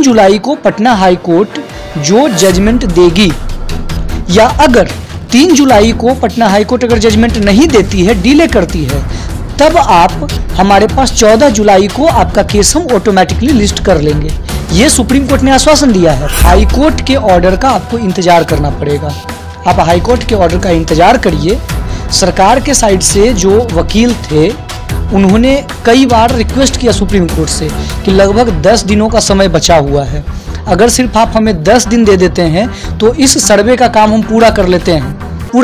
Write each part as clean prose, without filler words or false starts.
जुलाई को Patna high court जो judgement देगी, या अगर 3 जुलाई को पटना हाई कोर्ट अगर जजमेंट नहीं देती है, डिले करती है, तब आप हमारे पास 14 जुलाई को आपका केस हम ऑटोमेटिकली लिस्ट कर लेंगे। ये सुप्रीम कोर्ट ने आश्वासन दिया है। हाई कोर्ट के ऑर्डर का आपको इंतजार करना पड़ेगा। आप हाई कोर्ट के ऑर्डर का इंतजार करिए। सरकार के साइड से जो वकील थे उन्होंने कई बार रिक्वेस्ट किया सुप्रीम कोर्ट से कि लगभग 10 दिनों का समय बचा हुआ है, अगर सिर्फ आप हमें 10 दिन दे देते हैं तो इस सर्वे का काम हम पूरा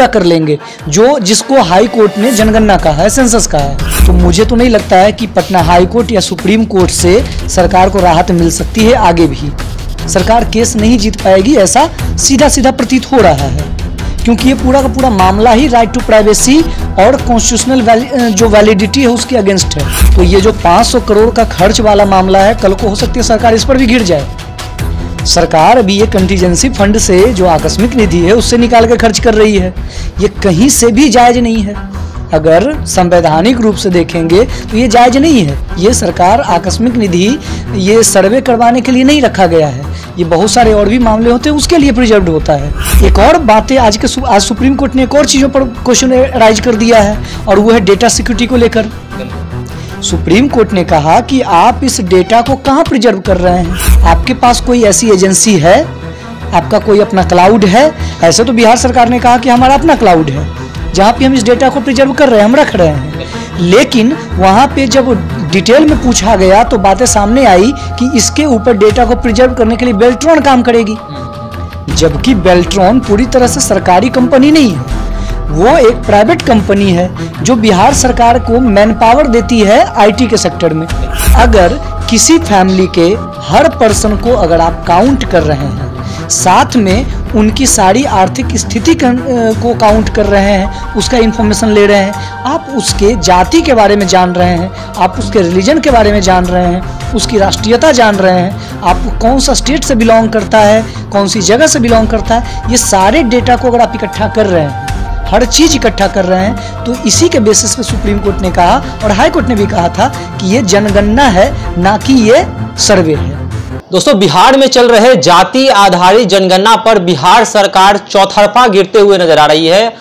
कर लेंगे, जो जिसको हाई कोर्ट ने जनगणना कहा है, सेंसस कहा है। तो मुझे तो नहीं लगता है कि पटना हाई कोर्ट या सुप्रीम कोर्ट से सरकार को राहत मिल सकती है। आगे भी सरकार केस नहीं जीत पाएगी, ऐसा सीधा सीधा प्रतीत हो रहा है, क्योंकि ये पूरा का पूरा मामला ही राइट टू प्राइवेसी और कॉन्स्टिट्यूशनल जो वैलिडिटी है उसके अगेंस्ट है। तो ये जो 500 करोड़ का खर्च वाला मामला है, कल को हो सकती है सरकार इस पर भी गिर जाए। सरकार अभी ये कंटीजेंसी फंड से जो आकस्मिक निधि है उससे निकाल के खर्च कर रही है, ये कहीं से भी जायज नहीं है। अगर संवैधानिक रूप से देखेंगे तो ये जायज नहीं है। ये सरकार आकस्मिक निधि ये सर्वे करवाने के लिए नहीं रखा गया है, ये बहुत सारे और भी मामले होते हैं उसके लिए प्रिजर्व्ड होता है। एक और बात है, आज सुप्रीम कोर्ट ने एक और चीज़ों पर क्वेश्चन राइज कर दिया है, और वो है डेटा सिक्योरिटी को लेकर। सुप्रीम कोर्ट ने कहा कि आप इस डेटा को कहाँ प्रिजर्व कर रहे हैं, आपके पास कोई ऐसी एजेंसी है, आपका कोई अपना क्लाउड है? ऐसे तो बिहार सरकार ने कहा कि हमारा अपना क्लाउड है जहाँ पे हम इस डेटा को प्रिजर्व कर रहे हैं, हम रख रहे हैं। लेकिन वहाँ पे जब डिटेल में पूछा गया तो बातें सामने आई कि इसके ऊपर डेटा को प्रिजर्व करने के लिए बेल्ट्रॉन काम करेगी, जबकि बेल्ट्रॉन पूरी तरह से सरकारी कंपनी नहीं है, वो एक प्राइवेट कंपनी है जो बिहार सरकार को मैन पावर देती है आईटी के सेक्टर में। अगर किसी फैमिली के हर पर्सन को अगर आप काउंट कर रहे हैं, साथ में उनकी सारी आर्थिक स्थिति को काउंट कर रहे हैं, उसका इंफॉर्मेशन ले रहे हैं, आप उसके जाति के बारे में जान रहे हैं, आप उसके रिलीजन के बारे में जान रहे हैं, उसकी राष्ट्रीयता जान रहे हैं, आप कौन सा स्टेट से बिलोंग करता है, कौन सी जगह से बिलोंग करता है, ये सारे डेटा को अगर आप इकट्ठा कर रहे हैं, हर चीज इकट्ठा कर रहे हैं, तो इसी के बेसिस पे सुप्रीम कोर्ट ने कहा और हाई कोर्ट ने भी कहा था कि ये जनगणना है, ना कि ये सर्वे है। दोस्तों, बिहार में चल रहे जाति आधारित जनगणना पर बिहार सरकार चौतरफा गिरते हुए नजर आ रही है।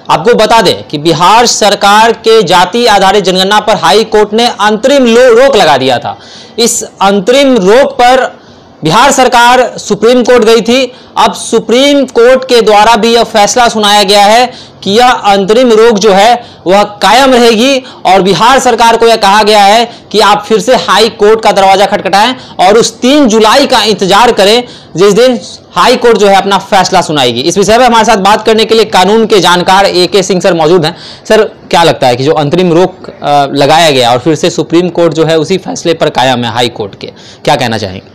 आपको बता दें कि बिहार सरकार के जाति आधारित जनगणना पर हाई कोर्ट ने अंतरिम रोक लगा दिया था। इस अंतरिम रोक पर बिहार सरकार सुप्रीम कोर्ट गई थी। अब सुप्रीम कोर्ट के द्वारा भी यह फैसला सुनाया गया है कि यह अंतरिम रोक जो है वह कायम रहेगी, और बिहार सरकार को यह कहा गया है कि आप फिर से हाई कोर्ट का दरवाजा खटखटाएं और उस 3 जुलाई का इंतजार करें जिस दिन हाई कोर्ट जो है अपना फैसला सुनाएगी। इस विषय में हमारे साथ बात करने के लिए कानून के जानकार AK सिंह सर मौजूद हैं। सर, क्या लगता है कि जो अंतरिम रोक लगाया गया और फिर से सुप्रीम कोर्ट जो है उसी फैसले पर कायम है हाई कोर्ट के, क्या कहना चाहेंगे?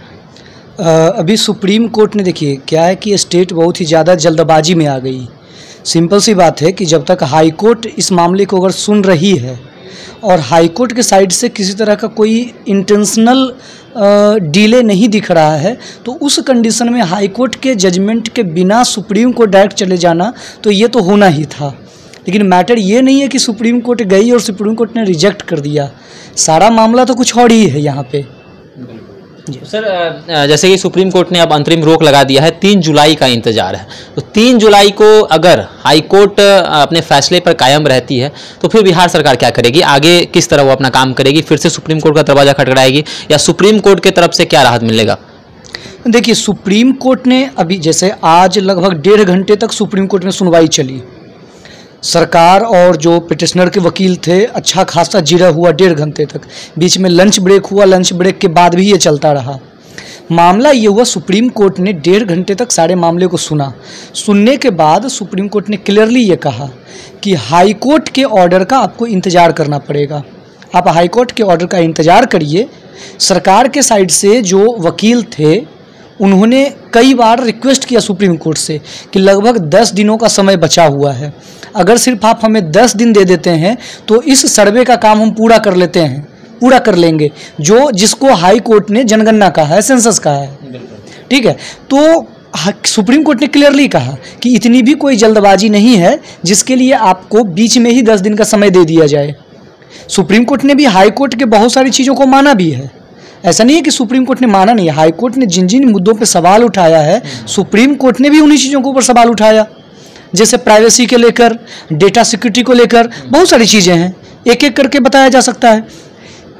अभी सुप्रीम कोर्ट ने, देखिए क्या है कि स्टेट बहुत ही ज़्यादा जल्दबाजी में आ गई। सिंपल सी बात है कि जब तक हाई कोर्ट इस मामले को अगर सुन रही है और हाई कोर्ट के साइड से किसी तरह का कोई इंटेंशनल डिले नहीं दिख रहा है, तो उस कंडीशन में हाई कोर्ट के जजमेंट के बिना सुप्रीम कोर्ट डायरेक्ट चले जाना तो ये तो होना ही था। लेकिन मैटर ये नहीं है कि सुप्रीम कोर्ट गई और सुप्रीम कोर्ट ने रिजेक्ट कर दिया, सारा मामला तो कुछ और ही है यहाँ पे। सर, जैसे कि सुप्रीम कोर्ट ने अब अंतरिम रोक लगा दिया है, 3 जुलाई का इंतजार है, तो 3 जुलाई को अगर हाई कोर्ट अपने फैसले पर कायम रहती है तो फिर बिहार सरकार क्या करेगी, आगे किस तरह वो अपना काम करेगी? फिर से सुप्रीम कोर्ट का दरवाजा खटखटाएगी या सुप्रीम कोर्ट की तरफ से क्या राहत मिलेगा? देखिए, सुप्रीम कोर्ट ने अभी जैसे आज लगभग 1.5 घंटे तक सुप्रीम कोर्ट में सुनवाई चली। सरकार और जो पिटिशनर के वकील थे अच्छा खासा जिरा हुआ 1.5 घंटे तक, बीच में लंच ब्रेक हुआ, लंच ब्रेक के बाद भी ये चलता रहा। मामला ये हुआ, सुप्रीम कोर्ट ने 1.5 घंटे तक सारे मामले को सुना। सुनने के बाद सुप्रीम कोर्ट ने क्लियरली ये कहा कि हाई कोर्ट के ऑर्डर का आपको इंतज़ार करना पड़ेगा। आप हाई कोर्ट के ऑर्डर का इंतज़ार करिए। सरकार के साइड से जो वकील थे उन्होंने कई बार रिक्वेस्ट किया सुप्रीम कोर्ट से कि लगभग 10 दिनों का समय बचा हुआ है, अगर सिर्फ आप हमें 10 दिन दे देते हैं तो इस सर्वे का काम हम पूरा कर लेंगे, जो जिसको हाई कोर्ट ने जनगणना कहा है, सेंसस कहा है। ठीक है, तो सुप्रीम कोर्ट ने क्लियरली कहा कि इतनी भी कोई जल्दबाजी नहीं है जिसके लिए आपको बीच में ही 10 दिन का समय दे दिया जाए। सुप्रीम कोर्ट ने भी हाई कोर्ट के बहुत सारी चीज़ों को माना भी है। ऐसा नहीं है कि सुप्रीम कोर्ट ने माना नहीं, हाई कोर्ट ने जिन जिन मुद्दों पे सवाल उठाया है सुप्रीम कोर्ट ने भी उन्हीं चीज़ों के ऊपर सवाल उठाया, जैसे प्राइवेसी के लेकर, डेटा सिक्योरिटी को लेकर बहुत सारी चीज़ें हैं, एक एक करके बताया जा सकता है।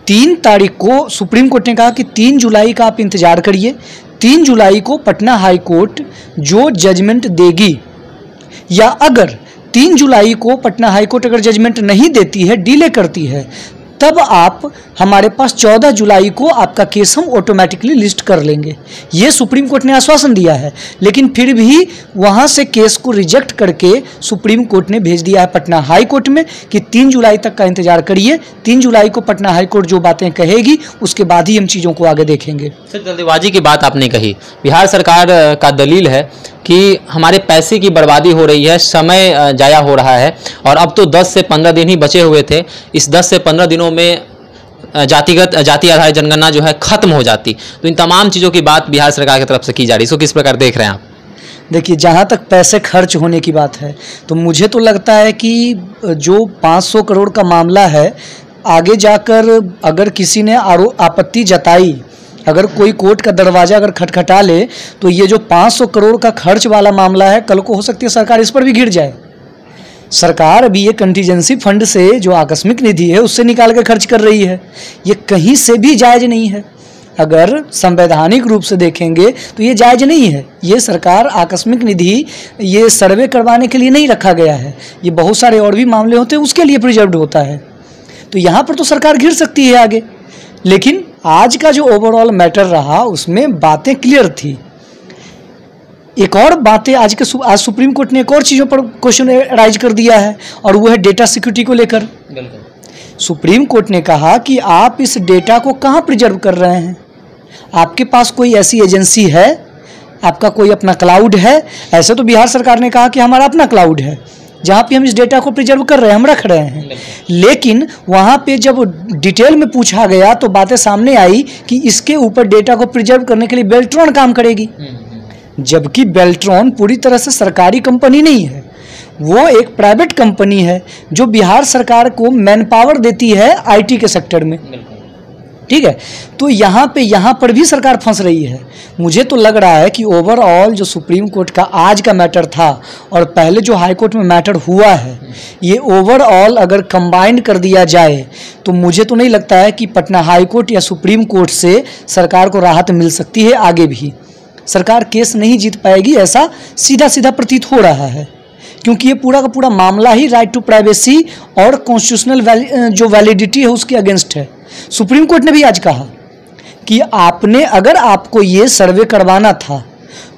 3 तारीख को सुप्रीम कोर्ट ने कहा कि 3 जुलाई का आप इंतजार करिए, 3 जुलाई को पटना हाई कोर्ट जो जजमेंट देगी, या अगर 3 जुलाई को पटना हाई कोर्ट अगर जजमेंट नहीं देती है, डिले करती है, तब आप हमारे पास 14 जुलाई को आपका केस हम ऑटोमेटिकली लिस्ट कर लेंगे। ये सुप्रीम कोर्ट ने आश्वासन दिया है, लेकिन फिर भी वहाँ से केस को रिजेक्ट करके सुप्रीम कोर्ट ने भेज दिया है पटना हाई कोर्ट में कि 3 जुलाई तक का इंतजार करिए, 3 जुलाई को पटना हाई कोर्ट जो बातें कहेगी उसके बाद ही हम चीज़ों को आगे देखेंगे। सर, जल्दबाजी की बात आपने कही, बिहार सरकार का दलील है कि हमारे पैसे की बर्बादी हो रही है, समय जाया हो रहा है, और अब तो 10 से 15 दिन ही बचे हुए थे। इस 10 से 15 दिनों में जाति आधारित जनगणना जो है खत्म हो जाती। तो इन तमाम चीज़ों की बात बिहार सरकार की तरफ से की जा रही है, इसको किस प्रकार देख रहे हैं आप? देखिए, जहाँ तक पैसे खर्च होने की बात है तो मुझे तो लगता है कि जो 500 करोड़ का मामला है, आगे जाकर अगर किसी ने आपत्ति जताई, अगर कोई कोर्ट का दरवाजा अगर खटखटा ले, तो ये जो 500 करोड़ का खर्च वाला मामला है, कल को हो सकती है सरकार इस पर भी गिर जाए। सरकार अभी ये कंटीजेंसी फंड से जो आकस्मिक निधि है उससे निकाल के खर्च कर रही है, ये कहीं से भी जायज़ नहीं है। अगर संवैधानिक रूप से देखेंगे तो ये जायज़ नहीं है। ये सरकार आकस्मिक निधि ये सर्वे करवाने के लिए नहीं रखा गया है, ये बहुत सारे और भी मामले होते हैं उसके लिए प्रिजर्व्ड होता है। तो यहाँ पर तो सरकार घिर सकती है आगे, लेकिन आज का जो ओवरऑल मैटर रहा उसमें बातें क्लियर थी। एक और बातें आज सुप्रीम कोर्ट ने एक और चीज़ों पर क्वेश्चन राइज कर दिया है, और वो है डेटा सिक्योरिटी को लेकर। सुप्रीम कोर्ट ने कहा कि आप इस डेटा को कहाँ प्रिजर्व कर रहे हैं, आपके पास कोई ऐसी एजेंसी है, आपका कोई अपना क्लाउड है? ऐसे तो बिहार सरकार ने कहा कि हमारा अपना क्लाउड है जहाँ पे हम इस डेटा को प्रिजर्व कर रहे हैं, हम रख रहे हैं, लेकिन वहाँ पे जब डिटेल में पूछा गया तो बातें सामने आई कि इसके ऊपर डेटा को प्रिजर्व करने के लिए बेल्ट्रॉन काम करेगी, जबकि बेल्ट्रॉन पूरी तरह से सरकारी कंपनी नहीं है, वो एक प्राइवेट कंपनी है जो बिहार सरकार को मैन पावर देती है आईटी के सेक्टर में। ठीक है, तो यहाँ पर भी सरकार फंस रही है। मुझे तो लग रहा है कि ओवरऑल जो सुप्रीम कोर्ट का आज का मैटर था और पहले जो हाई कोर्ट में मैटर हुआ है, ये ओवरऑल अगर कंबाइंड कर दिया जाए तो मुझे तो नहीं लगता है कि पटना हाई कोर्ट या सुप्रीम कोर्ट से सरकार को राहत मिल सकती है। आगे भी सरकार केस नहीं जीत पाएगी, ऐसा सीधा सीधा प्रतीत हो रहा है, क्योंकि ये पूरा का पूरा मामला ही राइट टू प्राइवेसी और कॉन्स्टिट्यूशनल जो वैलिडिटी है उसके अगेंस्ट है। सुप्रीम कोर्ट ने भी आज कहा कि अगर आपको ये सर्वे करवाना था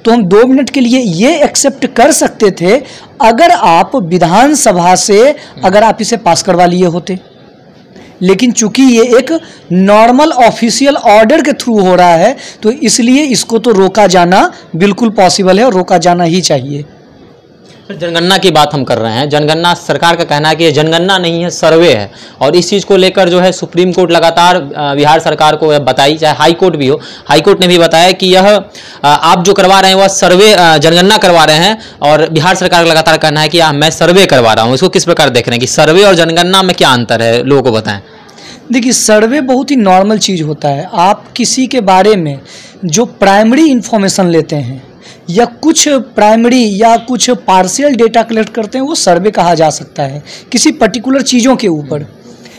तो हम 2 मिनट के लिए ये एक्सेप्ट कर सकते थे अगर आप विधानसभा से अगर आप इसे पास करवा लिए होते, लेकिन चूंकि ये एक नॉर्मल ऑफिशियल ऑर्डर के थ्रू हो रहा है तो इसलिए इसको तो रोका जाना बिल्कुल पॉसिबल है और रोका जाना ही चाहिए। जनगणना की बात हम कर रहे हैं, जनगणना सरकार का कहना है कि ये जनगणना नहीं है, सर्वे है, और इस चीज़ को लेकर जो है सुप्रीम कोर्ट लगातार बिहार सरकार को बताई, चाहे हाई कोर्ट भी हो, हाई कोर्ट ने भी बताया कि यह आप जो करवा रहे हैं वह सर्वे जनगणना करवा रहे हैं, और बिहार सरकार का लगातार कहना है कि मैं सर्वे करवा रहा हूँ। इसको किस प्रकार देख रहे हैं कि सर्वे और जनगणना में क्या अंतर है, लोगों को बताएं। देखिए, सर्वे बहुत ही नॉर्मल चीज़ होता है। आप किसी के बारे में जो प्राइमरी इंफॉर्मेशन लेते हैं या कुछ प्राइमरी या कुछ पार्शियल डेटा कलेक्ट करते हैं, वो सर्वे कहा जा सकता है किसी पर्टिकुलर चीज़ों के ऊपर।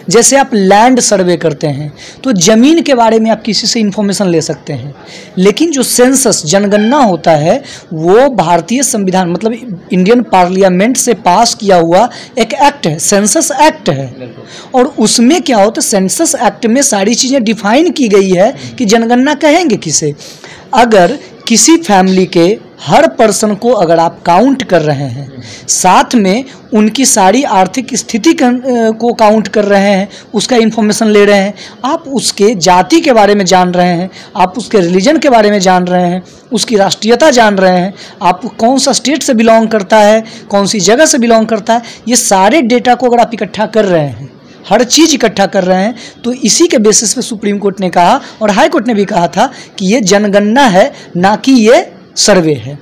जैसे आप लैंड सर्वे करते हैं तो ज़मीन के बारे में आप किसी से इंफॉर्मेशन ले सकते हैं, लेकिन जो सेंसस जनगणना होता है वो भारतीय संविधान मतलब इंडियन पार्लियामेंट से पास किया हुआ एक एक्ट है, सेंसस एक्ट है, और उसमें क्या होता है, सेंसस एक्ट में सारी चीज़ें डिफाइन की गई है कि जनगणना कहेंगे किसे। अगर किसी फैमिली के हर पर्सन को अगर आप काउंट कर रहे हैं, साथ में उनकी सारी आर्थिक स्थिति को काउंट कर रहे हैं, उसका इन्फॉर्मेशन ले रहे हैं, आप उसके जाति के बारे में जान रहे हैं, आप उसके रिलीजन के बारे में जान रहे हैं, उसकी राष्ट्रीयता जान रहे हैं, आप कौन सा स्टेट से बिलोंग करता है, कौन सी जगह से बिलोंग करता है, ये सारे डेटा को अगर आप इकट्ठा कर रहे हैं, हर चीज़ इकट्ठा कर रहे हैं, तो इसी के बेसिस पे सुप्रीम कोर्ट ने कहा और हाई कोर्ट ने भी कहा था कि ये जनगणना है, ना कि ये सर्वे है।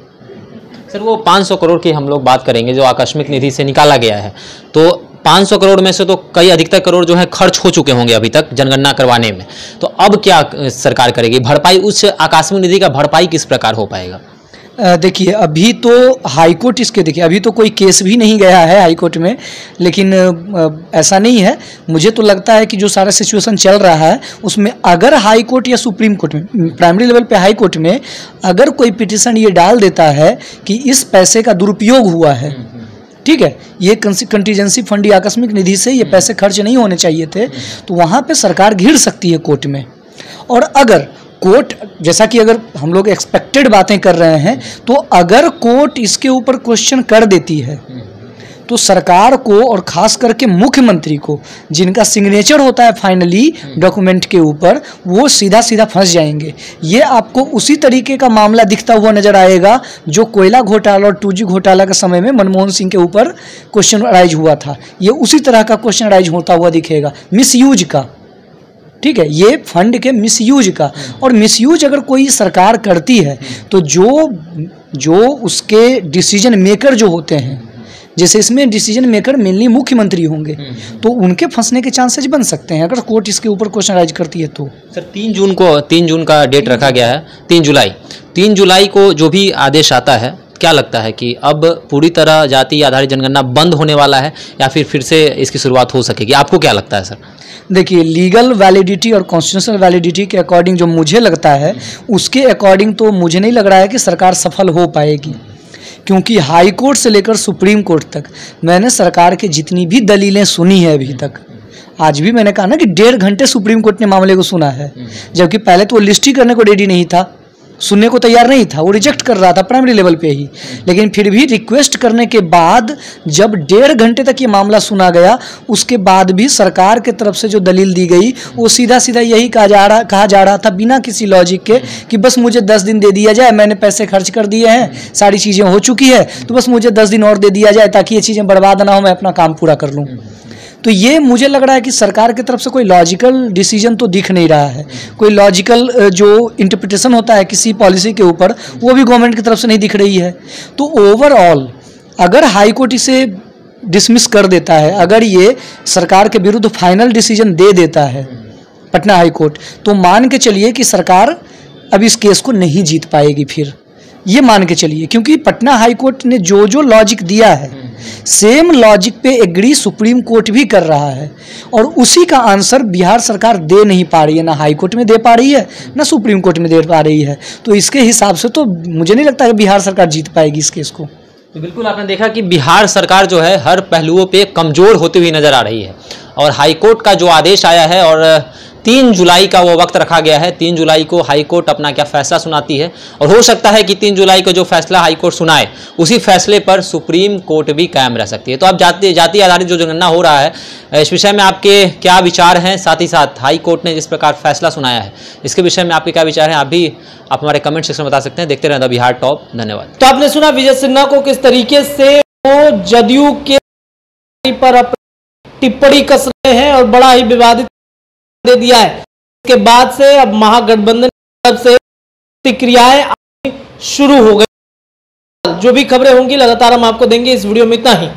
सर, वो 500 करोड़ की हम लोग बात करेंगे जो आकस्मिक निधि से निकाला गया है, तो 500 करोड़ में से तो कई अधिकतर करोड़ जो है खर्च हो चुके होंगे अभी तक जनगणना करवाने में, तो अब क्या सरकार करेगी? भरपाई, उस आकस्मिक निधि का भरपाई किस प्रकार हो पाएगा? देखिए, अभी तो हाईकोर्ट इसके, देखिए अभी तो कोई केस भी नहीं गया है हाईकोर्ट में, लेकिन ऐसा नहीं है। मुझे तो लगता है कि जो सारा सिचुएशन चल रहा है उसमें अगर हाईकोर्ट या सुप्रीम कोर्ट में, प्राइमरी लेवल पे हाईकोर्ट में अगर कोई पिटीशन ये डाल देता है कि इस पैसे का दुरुपयोग हुआ है, ठीक है, ये कंटीजेंसी फंड या आकस्मिक निधि से ये पैसे खर्च नहीं होने चाहिए थे, तो वहाँ पे सरकार घिर सकती है कोर्ट में। और अगर कोर्ट, जैसा कि अगर हम लोग एक्सपेक्टेड बातें कर रहे हैं, तो अगर कोर्ट इसके ऊपर क्वेश्चन कर देती है तो सरकार को और खास करके मुख्यमंत्री को, जिनका सिग्नेचर होता है फाइनली डॉक्यूमेंट के ऊपर, वो सीधा सीधा फंस जाएंगे। ये आपको उसी तरीके का मामला दिखता हुआ नजर आएगा जो कोयला घोटाला और 2G घोटाला के समय में मनमोहन सिंह के ऊपर क्वेश्चन राइज हुआ था। ये उसी तरह का क्वेश्चन राइज होता हुआ दिखेगा, मिसयूज का, ठीक है, ये फंड के मिसयूज का। और मिसयूज अगर कोई सरकार करती है तो जो उसके डिसीजन मेकर जो होते हैं, जैसे इसमें डिसीजन मेकर मेनली मुख्यमंत्री होंगे, तो उनके फंसने के चांसेस बन सकते हैं अगर कोर्ट इसके ऊपर क्वेश्चन राइज करती है तो। सर 3 जून का डेट रखा गया है, 3 जुलाई को जो भी आदेश आता है, क्या लगता है कि अब पूरी तरह जाति आधारित जनगणना बंद होने वाला है या फिर से इसकी शुरुआत हो सकेगी? आपको क्या लगता है सर? देखिए, लीगल वैलिडिटी और कॉन्स्टिट्यूशनल वैलिडिटी के अकॉर्डिंग जो मुझे लगता है, उसके अकॉर्डिंग तो मुझे नहीं लग रहा है कि सरकार सफल हो पाएगी, क्योंकि हाई कोर्ट से लेकर सुप्रीम कोर्ट तक मैंने सरकार की जितनी भी दलीलें सुनी है अभी तक, आज भी मैंने कहा ना कि 1.5 घंटे सुप्रीम कोर्ट ने मामले को सुना है, जबकि पहले तो वो लिस्ट ही करने को रेडी नहीं था, सुनने को तैयार नहीं था, वो रिजेक्ट कर रहा था प्राइमरी लेवल पे ही। लेकिन फिर भी रिक्वेस्ट करने के बाद जब 1.5 घंटे तक ये मामला सुना गया, उसके बाद भी सरकार के तरफ से जो दलील दी गई वो सीधा सीधा यही कहा जा रहा था बिना किसी लॉजिक के कि बस मुझे 10 दिन दे दिया जाए, मैंने पैसे खर्च कर दिए हैं, सारी चीज़ें हो चुकी है, तो बस मुझे 10 दिन और दे दिया जाए ताकि ये चीज़ें बर्बाद ना हो, मैं अपना काम पूरा कर लूँ। तो ये मुझे लग रहा है कि सरकार की तरफ से कोई लॉजिकल डिसीजन तो दिख नहीं रहा है, कोई लॉजिकल जो इंटरप्रिटेशन होता है किसी पॉलिसी के ऊपर, वो भी गवर्नमेंट की तरफ से नहीं दिख रही है। तो ओवरऑल अगर हाई कोर्ट इसे डिसमिस कर देता है, अगर ये सरकार के विरुद्ध फाइनल डिसीजन दे देता है पटना हाई कोर्ट, तो मान के चलिए कि सरकार अब इस केस को नहीं जीत पाएगी। फिर ये मान के चलिए, क्योंकि पटना हाई कोर्ट ने जो लॉजिक दिया है, सेम लॉजिक पे एग्री सुप्रीम कोर्ट भी कर रहा है, और उसी का आंसर बिहार सरकार दे नहीं पा रही है, ना हाई कोर्ट में दे पा रही है, ना सुप्रीम कोर्ट में दे पा रही है। तो इसके हिसाब से तो मुझे नहीं लगता कि बिहार सरकार जीत पाएगी इस केस को। तो बिल्कुल आपने देखा कि बिहार सरकार जो है हर पहलुओं पे कमजोर होती हुई नजर आ रही है, और हाईकोर्ट का जो आदेश आया है और 3 जुलाई का वो वक्त रखा गया है, 3 जुलाई को हाईकोर्ट अपना क्या फैसला सुनाती है, और हो सकता है कि 3 जुलाई को जो फैसला हाईकोर्ट सुनाए उसी फैसले पर सुप्रीम कोर्ट भी कायम रह सकती है। तो अब जाति आधारित जो जनगणना हो रहा है, इस विषय में आपके क्या विचार हैं? साथ ही साथ हाईकोर्ट ने जिस प्रकार फैसला सुनाया है, इसके विषय में आपके क्या विचार हैं? आप हमारे कमेंट सेक्शन में बता सकते हैं। देखते रहें द बिहार टॉप। धन्यवाद। तो आपने सुना विजय सिन्हा को किस तरीके से वो जदयू के पर टिप्पणी कस रहे हैं और बड़ा ही विवादित दे दिया है। इसके बाद से अब महागठबंधन की तरफ से प्रतिक्रियाएं आनी शुरू हो गई। जो भी खबरें होंगी लगातार हम आपको देंगे। इस वीडियो में इतना ही।